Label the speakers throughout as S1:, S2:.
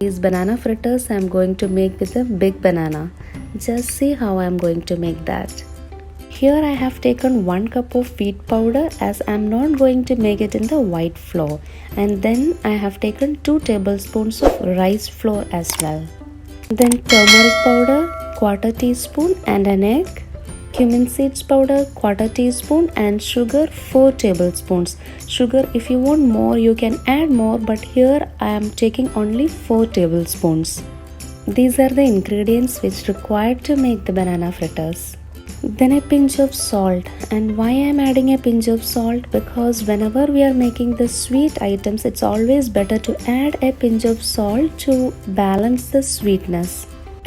S1: These banana fritters I am going to make with a big banana. Just see how I am going to make that. Here I have taken 1 cup of wheat powder as I am not going to make it in the white flour, and then I have taken 2 tablespoons of rice flour as well. Then turmeric powder 1/4 teaspoon and an egg, cumin seeds powder 1/4 teaspoon and sugar 4 tablespoons. Sugar, if you want more you can add more, but here I am taking only 4 tablespoons. These are the ingredients which required to make the banana fritters. Then a pinch of salt. And why I am adding a pinch of salt? Because whenever we are making the sweet items, it's always better to add a pinch of salt to balance the sweetness.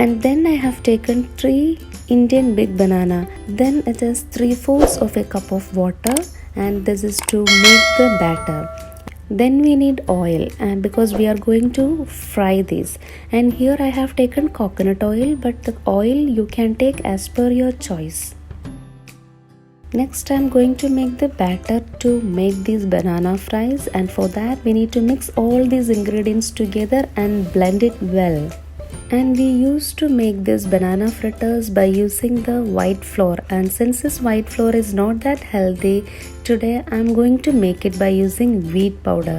S1: And then I have taken 3 Indian big banana. Then it is 3/4 of a cup of water, and this is to make the batter. Then we need oil, and because we are going to fry this, and here I have taken coconut oil, but the oil you can take as per your choice. Next I am going to make the batter to make these banana fries, and for that we need to mix all these ingredients together and blend it well. And we used to make this banana fritters by using the white flour, and since this white flour is not that healthy, today I am going to make it by using wheat powder.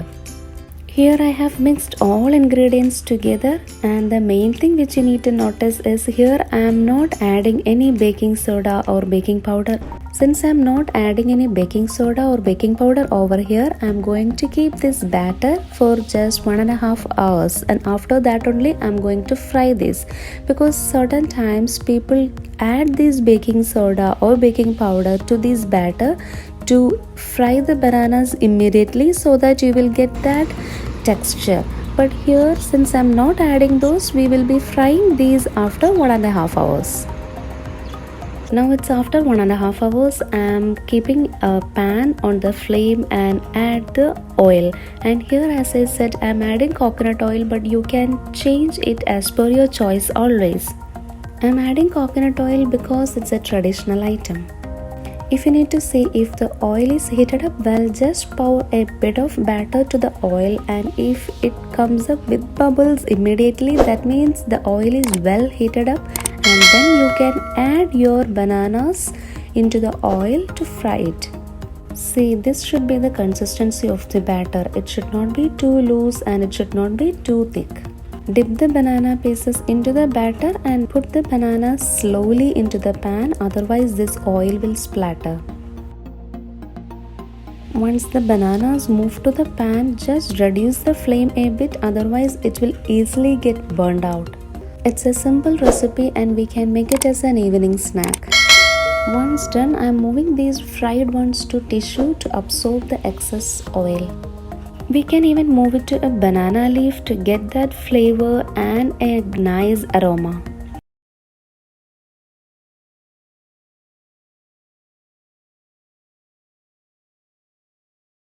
S1: Here I have mixed all ingredients together, and the main thing which you need to notice is here I am not adding any baking soda or baking powder. Since I am not adding any baking soda or baking powder over here, I am going to keep this batter for just 1.5 hours, and after that only I am going to fry this, because certain times people add this baking soda or baking powder to this batter to fry the bananas immediately so that you will get that texture. But here, since I am not adding those, we will be frying these after 1.5 hours. Now it's after 1.5 hours. I am keeping a pan on the flame and add the oil. And here, as I said, I am adding coconut oil, but you can change it as per your choice always. I am adding coconut oil because it's a traditional item. If you need to see if the oil is heated up well, just pour a bit of batter to the oil, and if it comes up with bubbles immediately, that means the oil is well heated up, and then you can add your bananas into the oil to fry it. See, this should be the consistency of the batter. It should not be too loose and it should not be too thick. Dip the banana pieces into the batter and put the banana slowly into the pan, otherwise this oil will splatter. Once the bananas move to the pan, just reduce the flame a bit, otherwise it will easily get burned out. It's a simple recipe and we can make it as an evening snack. Once done, I am moving these fried ones to tissue to absorb the excess oil. We can even move it to a banana leaf to get that flavor and a nice aroma.